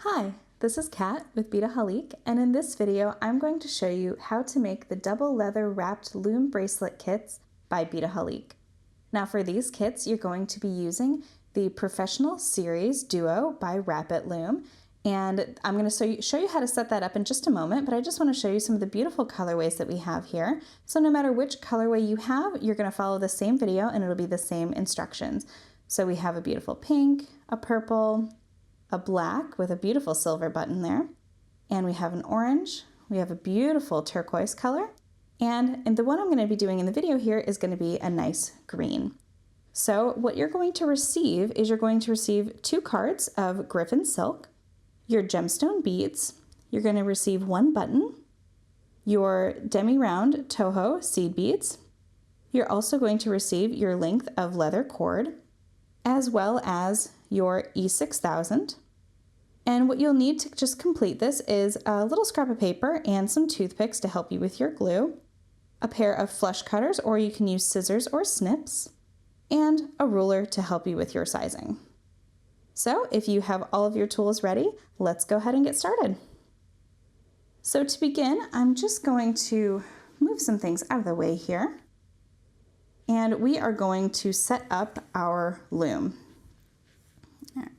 Hi, this is Kat with Beadaholique, and in this video I'm going to show you how to make the double leather wrapped loom bracelet kits by Beadaholique. Now for these kits you're going to be using the Professional Series Duo by Wrapit Loom, and I'm going to show you how to set that up in just a moment, but I just want to show you some of the beautiful colorways that we have here. So no matter which colorway you have, you're going to follow the same video and it'll be the same instructions. So we have a beautiful pink, a purple, a black with a beautiful silver button there, and we have an orange, we have a beautiful turquoise color, and the one I'm going to be doing in the video here is going to be a nice green. So what you're going to receive is you're going to receive 2 cards of Griffin silk, your gemstone beads, you're going to receive 1 button, your demi-round Toho seed beads, you're also going to receive your length of leather cord, as well as your E6000. And what you'll need to just complete this is a little scrap of paper and some toothpicks to help you with your glue, a pair of flush cutters, or you can use scissors or snips, and a ruler to help you with your sizing. So if you have all of your tools ready, let's go ahead and get started. So to begin, I'm just going to move some things out of the way here, and we are going to set up our loom. All right.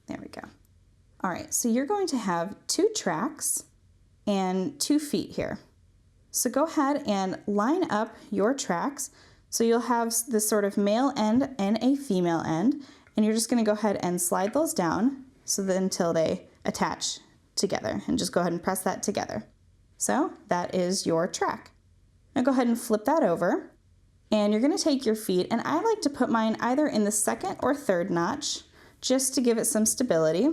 There we go. All right, so you're going to have 2 tracks and 2 feet here. So go ahead and line up your tracks. So you'll have this sort of male end and a female end, and you're just going to go ahead and slide those down so that until they attach together, and just go ahead and press that together. So that is your track. Now go ahead and flip that over, and you're going to take your feet, and I like to put mine either in the 2nd or 3rd notch just to give it some stability.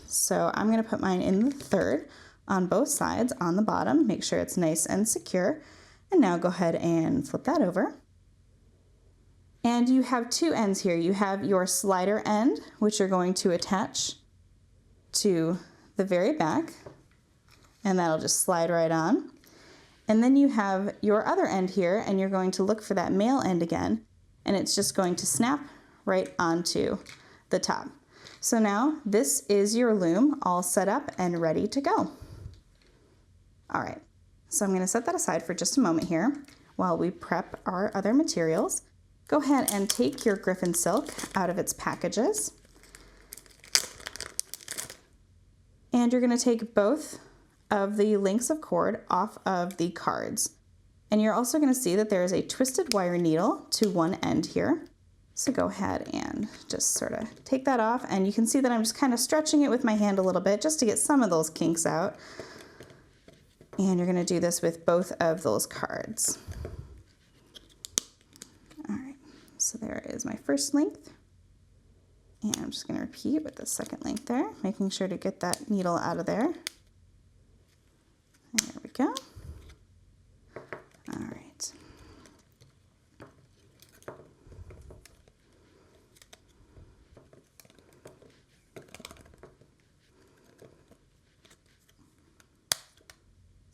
So I'm going to put mine in the 3rd on both sides on the bottom, make sure it's nice and secure. And now go ahead and flip that over. And you have 2 ends here. You have your slider end, which you're going to attach to the very back, and that'll just slide right on. And then you have your other end here, and you're going to look for that male end again, and it's just going to snap right onto the top. So now this is your loom all set up and ready to go. All right, so I'm going to set that aside for just a moment here while we prep our other materials. Go ahead and take your Griffin silk out of its packages. And you're going to take both of the lengths of cord off of the cards. And you're also going to see that there is a twisted wire needle to one end here. So go ahead and just sort of take that off, and you can see that I'm just kind of stretching it with my hand a little bit just to get some of those kinks out. And you're going to do this with both of those cards. All right, so there is my first length. And I'm just going to repeat with the 2nd length there, making sure to get that needle out of there. There we go. All right.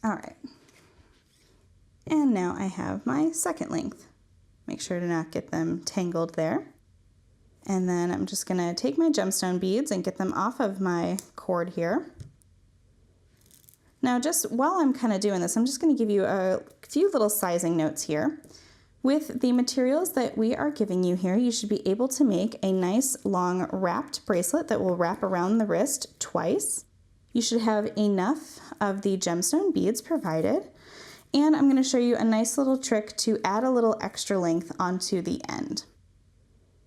All right, and now I have my 2nd length. Make sure to not get them tangled there. And then I'm just gonna take my gemstone beads and get them off of my cord here. Now just while I'm kind of doing this, I'm just gonna give you a few little sizing notes here. With the materials that we are giving you here, you should be able to make a nice long wrapped bracelet that will wrap around the wrist twice. You should have enough of the gemstone beads provided, and I'm going to show you a nice little trick to add a little extra length onto the end.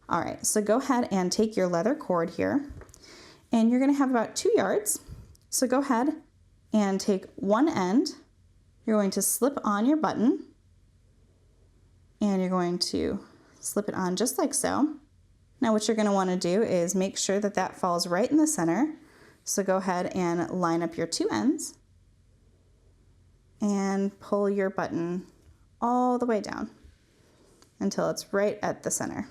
All right, so go ahead and take your leather cord here, and you're going to have about 2 yards. So go ahead and take one end, you're going to slip on your button, and you're going to slip it on just like so. Now what you're going to want to do is make sure that that falls right in the center. So go ahead and line up your 2 ends and pull your button all the way down until it's right at the center.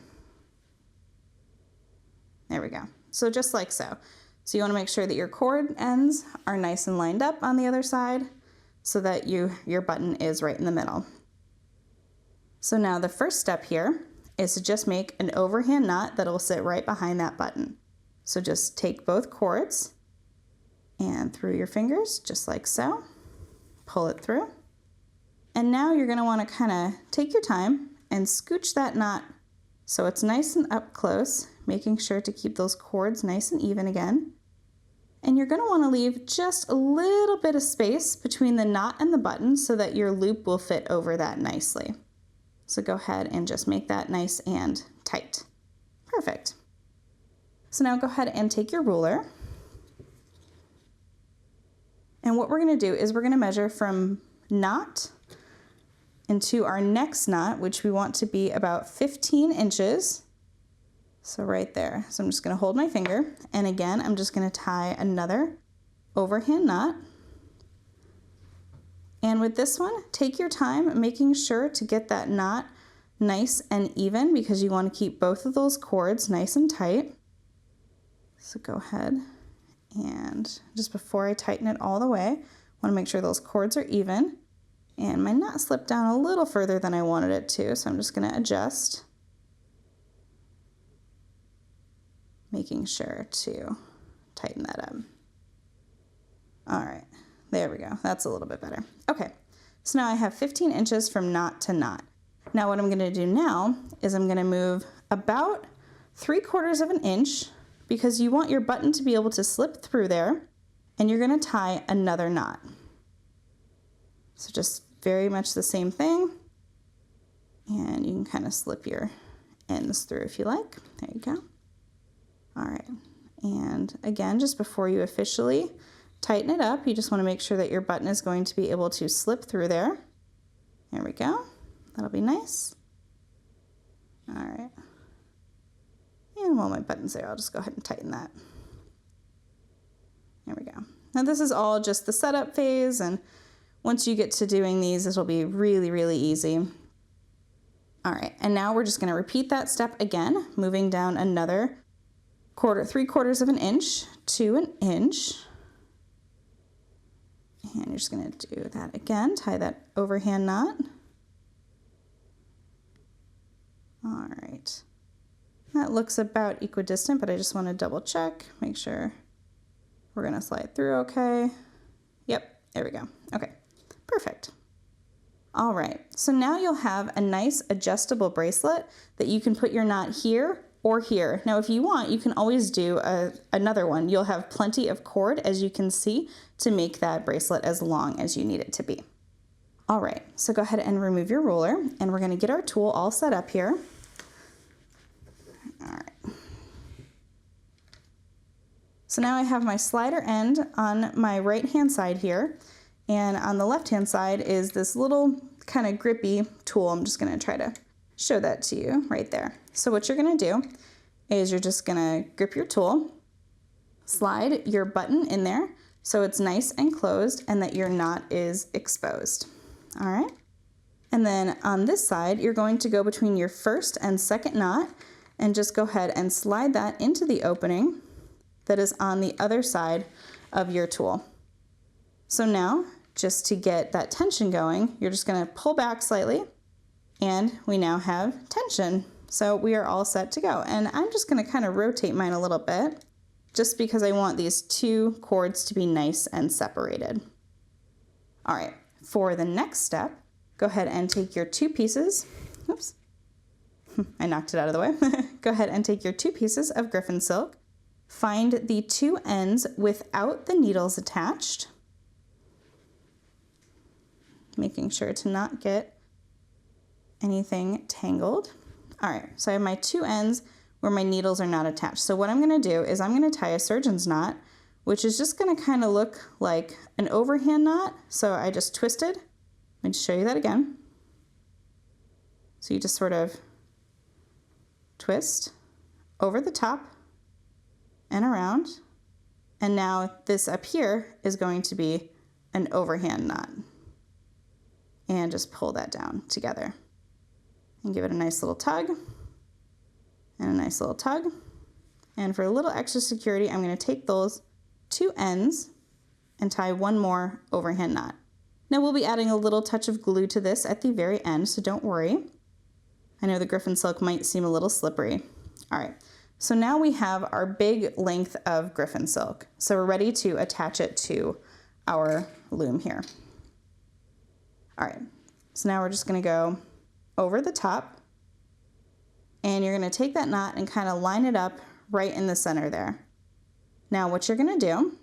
There we go. So just like so. So you want to make sure that your cord ends are nice and lined up on the other side so that your button is right in the middle. So now the first step here is to just make an overhand knot that will sit right behind that button. So just take both cords and through your fingers, just like so. Pull it through. And now you're going to want to kind of take your time and scooch that knot so it's nice and up close, making sure to keep those cords nice and even again. And you're going to want to leave just a little bit of space between the knot and the button so that your loop will fit over that nicely. So go ahead and just make that nice and tight. Perfect. So now go ahead and take your ruler. And what we're going to do is we're going to measure from knot into our next knot, which we want to be about 15 inches. So right there. So I'm just going to hold my finger, and again, I'm just going to tie another overhand knot. And with this one, take your time making sure to get that knot nice and even because you want to keep both of those cords nice and tight. So go ahead and just before I tighten it all the way, I want to make sure those cords are even. And my knot slipped down a little further than I wanted it to, so I'm just going to adjust, making sure to tighten that up. All right, there we go. That's a little bit better. Okay, so now I have 15 inches from knot to knot. Now what I'm going to do now is I'm going to move about 3/4 of an inch because you want your button to be able to slip through there, and you're going to tie another knot. So just very much the same thing, and you can kind of slip your ends through if you like. There you go. All right, and again, just before you officially tighten it up, you just want to make sure that your button is going to be able to slip through there. There we go. That'll be nice. All right. And while my button's there, I'll just go ahead and tighten that. There we go. Now this is all just the setup phase, and once you get to doing these, this will be really, really easy. All right, and now we're just going to repeat that step again, moving down another 3/4 of an inch to an inch. And you're just going to do that again, tie that overhand knot. All right. That looks about equidistant, but I just want to double check, make sure we're going to slide through okay. Yep, there we go. Okay. Perfect. All right, so now you'll have a nice adjustable bracelet that you can put your knot here or here. Now, if you want, you can always do another one. You'll have plenty of cord, as you can see, to make that bracelet as long as you need it to be. All right, so go ahead and remove your ruler, and we're gonna get our tool all set up here. All right. So now I have my slider end on my right-hand side here, and on the left-hand side is this little kind of grippy tool. I'm just gonna try to show that to you right there. So what you're gonna do is you're just gonna grip your tool, slide your button in there so it's nice and closed and that your knot is exposed. All right. And then on this side, you're going to go between your first and second knot and just go ahead and slide that into the opening that is on the other side of your tool. So now, just to get that tension going, you're just gonna pull back slightly, and we now have tension. So we are all set to go. And I'm just gonna kind of rotate mine a little bit, just because I want these two cords to be nice and separated. All right, for the next step, go ahead and take your two pieces, oops, I knocked it out of the way. Go ahead and take your two pieces of Griffin silk, find the two ends without the needles attached, making sure to not get anything tangled. All right, so I have my two ends where my needles are not attached. So what I'm gonna do is I'm gonna tie a surgeon's knot, which is just gonna kind of look like an overhand knot. So I just twisted. Let me just show you that again. So you just sort of twist over the top and around. And now this up here is going to be an overhand knot. And just pull that down together and give it a nice little tug and a nice little tug. And for a little extra security, I'm going to take those two ends and tie one more overhand knot. Now we'll be adding a little touch of glue to this at the very end, so don't worry. I know the Griffin silk might seem a little slippery. All right, So now we have our big length of griffin silk. So we're ready to attach it to our loom here. All right, so now we're just gonna go over the top, and you're gonna take that knot and kind of line it up right in the center there. Now what you're gonna do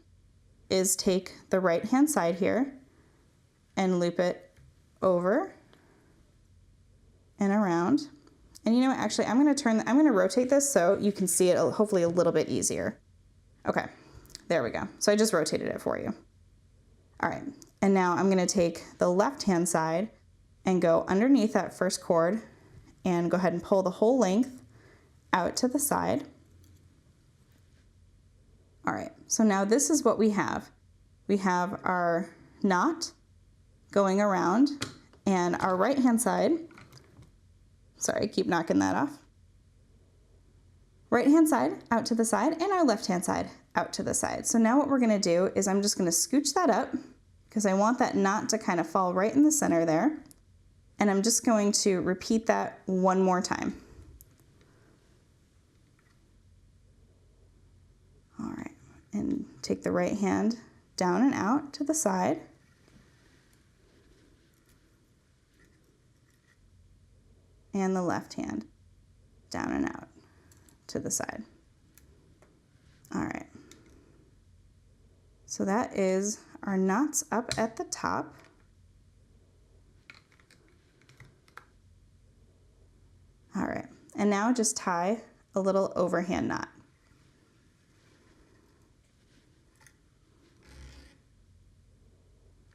is take the right hand side here and loop it over and around. And you know what, actually I'm gonna rotate this so you can see it hopefully a little bit easier. Okay, there we go. So I just rotated it for you. All right, and now I'm gonna take the left hand side and go underneath that first cord and go ahead and pull the whole length out to the side. All right, so now this is what we have. We have our knot going around, and our right hand side, sorry, I keep knocking that off. Right hand side out to the side, and our left hand side out to the side. So now what we're gonna do is I'm just gonna scooch that up because I want that knot to kind of fall right in the center there. And I'm just going to repeat that one more time. All right, and take the right hand down and out to the side. And the left hand down and out to the side. All right. So that is our knots up at the top. All right, and now just tie a little overhand knot.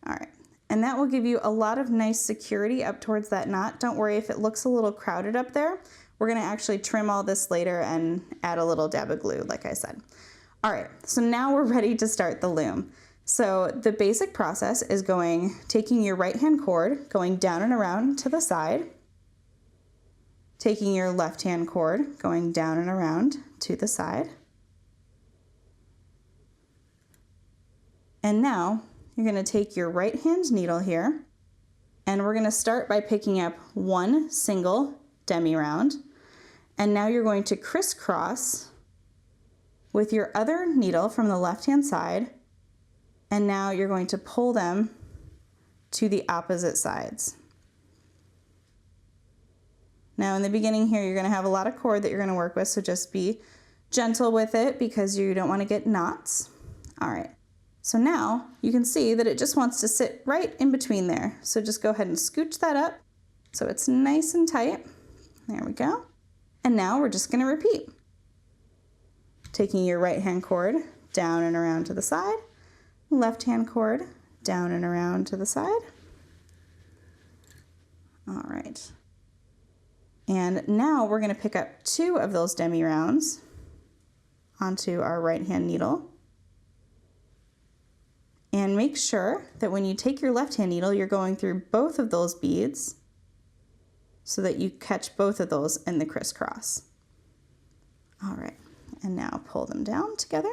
All right, and that will give you a lot of nice security up towards that knot. Don't worry if it looks a little crowded up there. We're gonna actually trim all this later and add a little dab of glue, like I said. All right, so now we're ready to start the loom. So the basic process is taking your right hand cord, going down and around to the side, taking your left hand cord, going down and around to the side. And now you're gonna take your right hand needle here, and we're gonna start by picking up one single demi-round. And now you're going to crisscross with your other needle from the left-hand side, and now you're going to pull them to the opposite sides. Now in the beginning here, you're gonna have a lot of cord that you're gonna work with, so just be gentle with it because you don't wanna get knots. All right, so now you can see that it just wants to sit right in between there. So just go ahead and scooch that up so it's nice and tight. There we go. And now we're just gonna repeat. Taking your right hand cord down and around to the side, left hand cord down and around to the side. All right. And now we're gonna pick up 2 of those demi-rounds onto our right hand needle. And make sure that when you take your left hand needle, you're going through both of those beads so that you catch both of those in the crisscross. All right, and now pull them down together.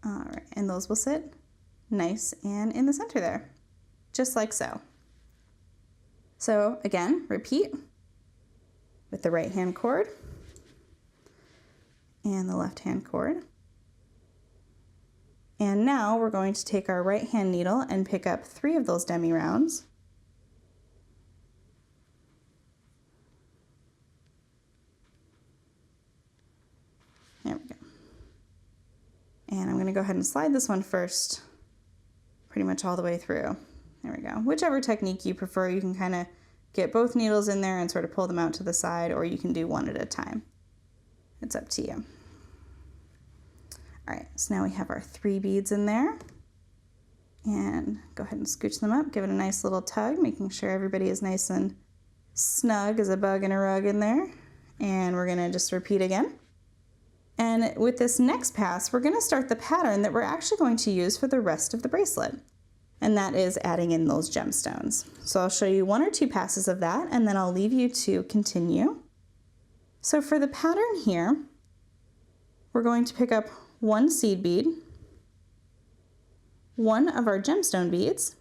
All right, and those will sit nice and in the center there, just like so. So again, repeat with the right hand cord and the left hand cord. And now we're going to take our right hand needle and pick up 3 of those demi-rounds. There we go. And I'm gonna go ahead and slide this one first, pretty much all the way through. There we go. Whichever technique you prefer, you can kind of get both needles in there and sort of pull them out to the side, or you can do one at a time. It's up to you. All right, so now we have our 3 beads in there. And go ahead and scooch them up, give it a nice little tug, making sure everybody is nice and snug as a bug in a rug in there. And we're gonna just repeat again. And with this next pass, we're gonna start the pattern that we're actually going to use for the rest of the bracelet. And that is adding in those gemstones. So I'll show you 1 or 2 passes of that, and then I'll leave you to continue. So for the pattern here, we're going to pick up one seed bead, one of our gemstone beads,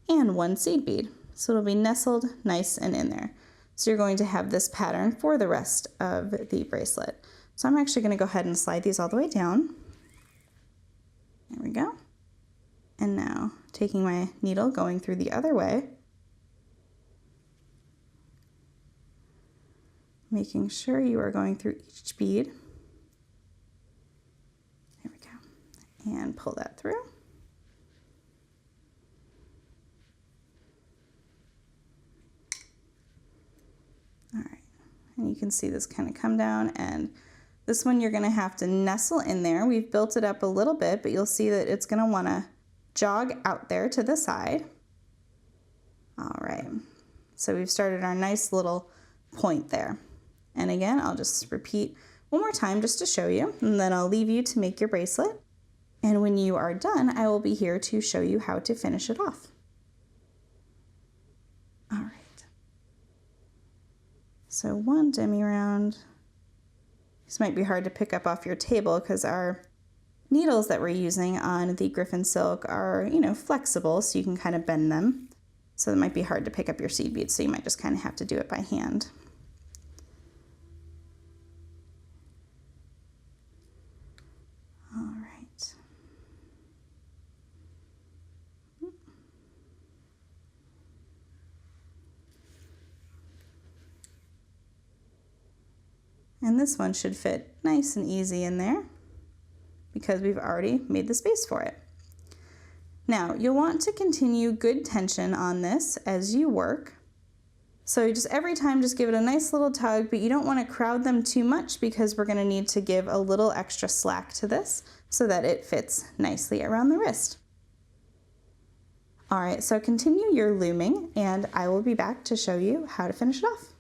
and one seed bead. So it'll be nestled nice and in there. So you're going to have this pattern for the rest of the bracelet. So I'm actually going to go ahead and slide these all the way down. There we go. And now taking my needle, going through the other way, making sure you are going through each bead. There we go. And pull that through. All right, and you can see this kind of come down, and this one you're gonna have to nestle in there. We've built it up a little bit, but you'll see that it's gonna wanna jog out there to the side. All right, so we've started our nice little point there. And again, I'll just repeat one more time just to show you, and then I'll leave you to make your bracelet. And when you are done, I will be here to show you how to finish it off. All right. So one demi-round. This might be hard to pick up off your table because our needles that we're using on the Griffin silk are, you know, flexible, so you can kind of bend them. So it might be hard to pick up your seed beads, so you might just kind of have to do it by hand. All right. And this one should fit nice and easy in there because we've already made the space for it. Now, you'll want to continue good tension on this as you work. So just every time, just give it a nice little tug, but you don't want to crowd them too much because we're going to need to give a little extra slack to this so that it fits nicely around the wrist. All right, so continue your looming and I will be back to show you how to finish it off.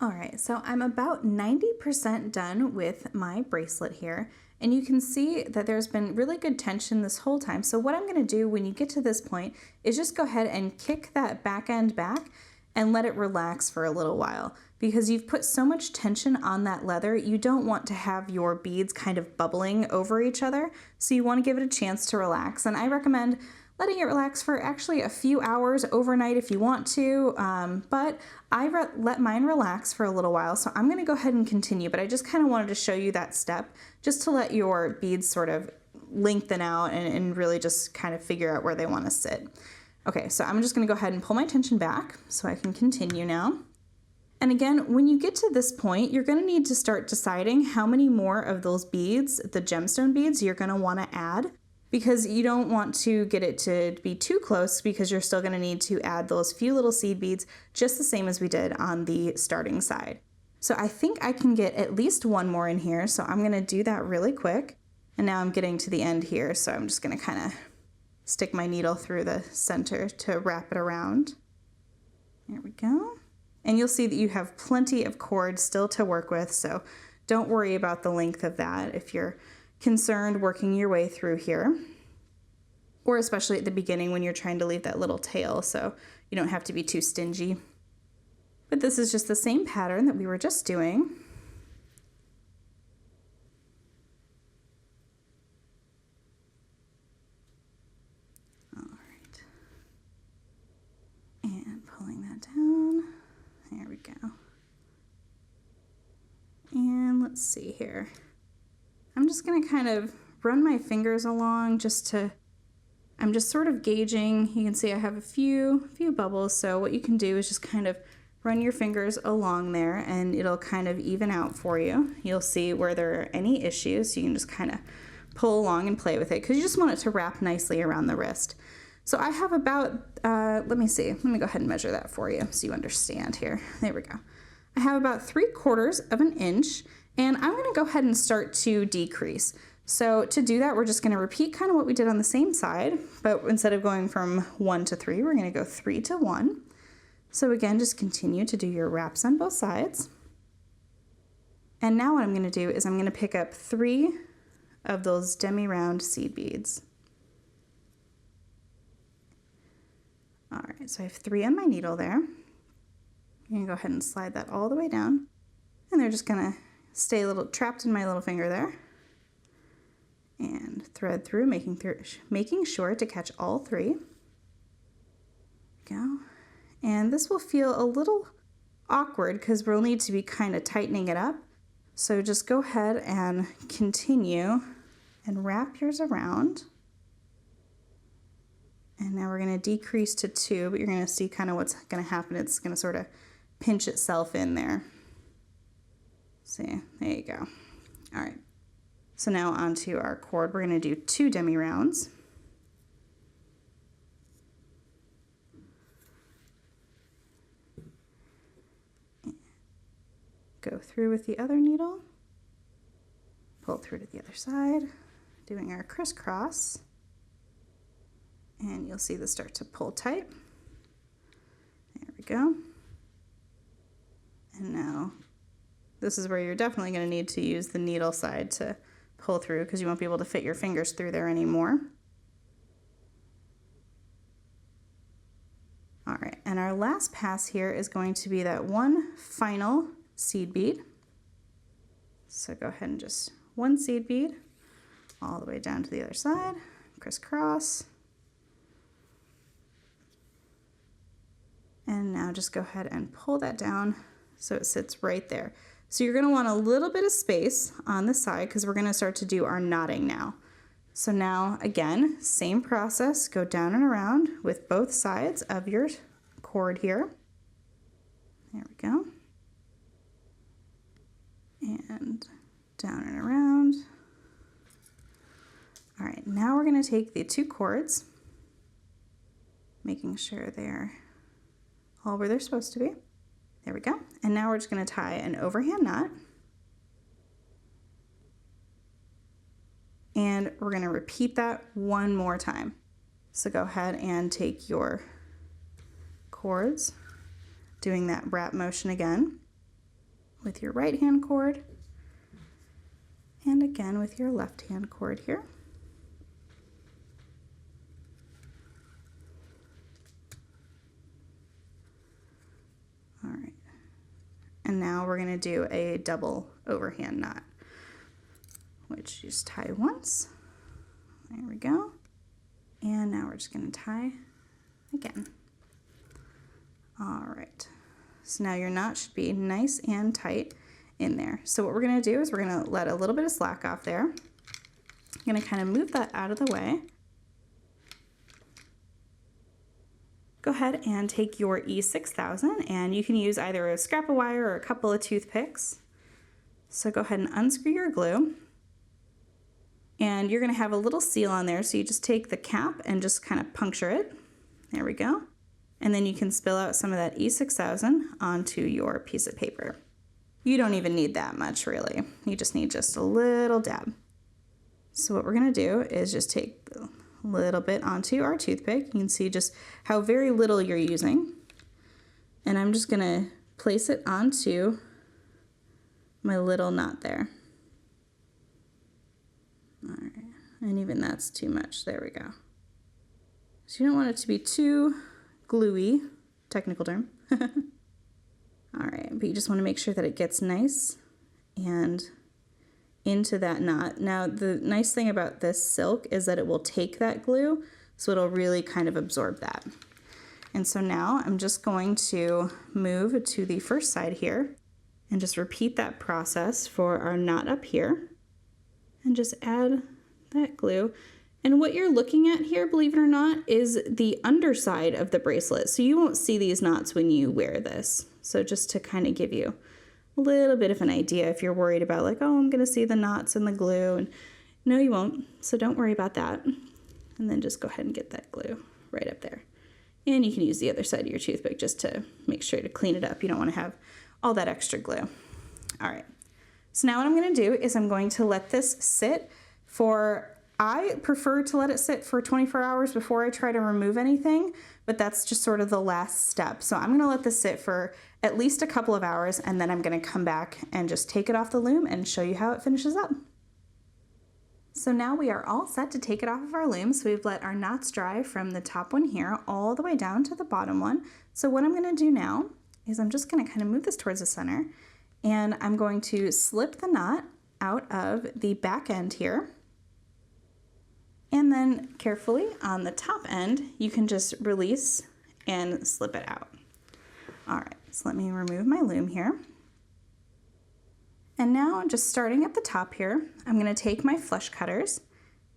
All right, so I'm about 90% done with my bracelet here, and you can see that there's been really good tension this whole time. So what I'm gonna do when you get to this point is just go ahead and kick that back end back and let it relax for a little while. Because you've put so much tension on that leather, you don't want to have your beads kind of bubbling over each other. So you wanna give it a chance to relax. And I recommend letting it relax for actually a few hours overnight if you want to, but I let mine relax for a little while, so I'm gonna go ahead and continue, but I just kind of wanted to show you that step just to let your beads sort of lengthen out and really just kind of figure out where they want to sit. Okay, so I'm just gonna go ahead and pull my tension back so I can continue now. And again, when you get to this point, you're gonna need to start deciding how many more of those beads, the gemstone beads, you're gonna wanna add, because you don't want to get it to be too close because you're still gonna need to add those few little seed beads just the same as we did on the starting side. So I think I can get at least one more in here, so I'm gonna do that really quick. And now I'm getting to the end here, so I'm just gonna kind of stick my needle through the center to wrap it around. There we go. And you'll see that you have plenty of cord still to work with, so don't worry about the length of that if you're concerned working your way through here, or especially at the beginning when you're trying to leave that little tail, so you don't have to be too stingy. But this is just the same pattern that we were just doing. All right. And pulling that down. There we go. And let's see here. I'm just gonna kind of run my fingers along I'm just sort of gauging. You can see I have a few bubbles, so what you can do is just kind of run your fingers along there and it'll kind of even out for you. You'll see where there are any issues, so you can just kind of pull along and play with it because you just want it to wrap nicely around the wrist. So I have about, let me go ahead and measure that for you so you understand here. There we go. I have about 3/4 of an inch, and I'm gonna go ahead and start to decrease. So to do that, we're just gonna repeat kind of what we did on the same side, but instead of going from 1 to 3, we're gonna go 3 to 1. So again, just continue to do your wraps on both sides. And now what I'm gonna do is I'm gonna pick up 3 of those demi-round seed beads. All right, so I have 3 on my needle there. I'm gonna go ahead and slide that all the way down. And they're just gonna stay a little trapped in my little finger there. And thread through, making sure to catch all three. Go. And this will feel a little awkward because we'll need to be kind of tightening it up. So just go ahead and continue and wrap yours around. And now we're going to decrease to 2, but you're going to see kind of what's going to happen. It's going to sort of pinch itself in there. See, there you go. All right. So now onto our cord, we're going to do 2 demi rounds. Go through with the other needle, pull through to the other side, doing our crisscross, and you'll see this start to pull tight. There we go. And now this is where you're definitely going to need to use the needle side to pull through because you won't be able to fit your fingers through there anymore. All right, and our last pass here is going to be that one final seed bead. So go ahead and just 1 seed bead all the way down to the other side, crisscross. And now just go ahead and pull that down so it sits right there. So you're going to want a little bit of space on the side because we're going to start to do our knotting now. So now again, same process, go down and around with both sides of your cord here. There we go. And down and around. All right, now we're going to take the 2 cords, making sure they're all where they're supposed to be. There we go. And now we're just going to tie an overhand knot. And we're going to repeat that one more time. So go ahead and take your cords, doing that wrap motion again with your right hand cord and again with your left hand cord here. All right, and now we're going to do a double overhand knot, which you just tie once. There we go. And now we're just going to tie again. All right, so now your knot should be nice and tight in there. So what we're going to do is we're going to let a little bit of slack off there. I'm going to kind of move that out of the way. Go ahead and take your E6000 and you can use either a scrap of wire or a couple of toothpicks. So go ahead and unscrew your glue. And you're going to have a little seal on there, so you just take the cap and just kind of puncture it. There we go. And then you can spill out some of that E6000 onto your piece of paper. You don't even need that much, really. You just need just a little dab. So what we're going to do is just take a little bit onto our toothpick. You can see just how very little you're using. And I'm just going to place it onto my little knot there. All right, and even that's too much. There we go. So you don't want it to be too gluey, technical term. All right, but you just want to make sure that it gets nice and into that knot. Now, the nice thing about this silk is that it will take that glue, so it'll really kind of absorb that. And so now I'm just going to move to the first side here and just repeat that process for our knot up here. And just add that glue. And what you're looking at here, believe it or not, is the underside of the bracelet. So you won't see these knots when you wear this. So just to kind of give you a little bit of an idea if you're worried about like, oh, I'm gonna see the knots and the glue. And no, you won't. So don't worry about that. And then just go ahead and get that glue right up there. And you can use the other side of your toothpick just to make sure to clean it up. You don't want to have all that extra glue. All right. So now what I'm going to do is I'm going to let this sit for, I prefer to let it sit for 24 hours before I try to remove anything, but that's just sort of the last step. So I'm going to let this sit for at least a couple of hours, and then I'm going to come back and just take it off the loom and show you how it finishes up. So now we are all set to take it off of our loom. So we've let our knots dry from the top one here all the way down to the bottom one. So what I'm going to do now is I'm just going to kind of move this towards the center. and I'm going to slip the knot out of the back end here. And then carefully on the top end, you can just release and slip it out. All right, so let me remove my loom here. And now just starting at the top here, I'm gonna take my flush cutters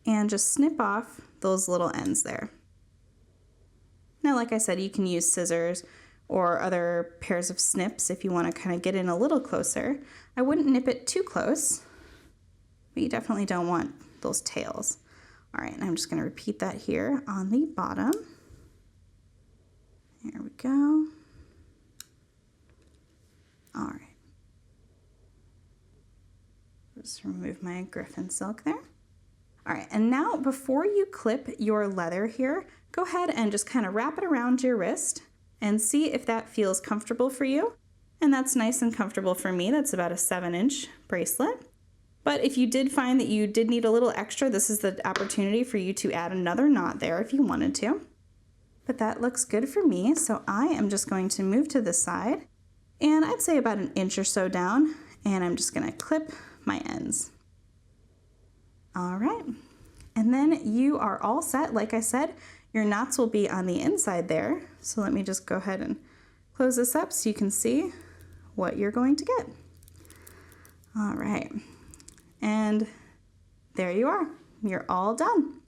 and just snip off those little ends there. Now, like I said, you can use scissors or other pairs of snips if you want to kind of get in a little closer. I wouldn't nip it too close, but you definitely don't want those tails. All right, and I'm just going to repeat that here on the bottom. There we go. All right. Just remove my griffin silk there. All right, and now before you clip your leather here, go ahead and just kind of wrap it around your wrist and see if that feels comfortable for you. And that's nice and comfortable for me. That's about a 7-inch bracelet. But if you did find that you did need a little extra, this is the opportunity for you to add another knot there if you wanted to. But that looks good for me, so I am just going to move to the side, and I'd say about 1 inch or so down, and I'm just gonna clip my ends. All right, and then you are all set. Like I said, your knots will be on the inside there. So let me just go ahead and close this up so you can see what you're going to get. All right, and there you are. You're all done.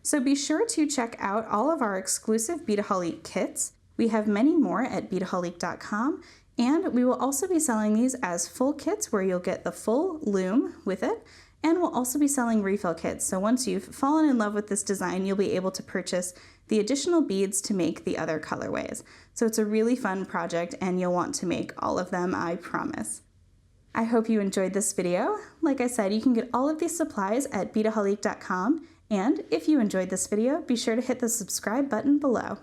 So be sure to check out all of our exclusive Beadaholique kits. We have many more at beadaholique.com, and we will also be selling these as full kits where you'll get the full loom with it. And we'll also be selling refill kits. So once you've fallen in love with this design, you'll be able to purchase the additional beads to make the other colorways. So it's a really fun project and you'll want to make all of them, I promise. I hope you enjoyed this video. Like I said, you can get all of these supplies at beadaholique.com. And if you enjoyed this video, be sure to hit the subscribe button below.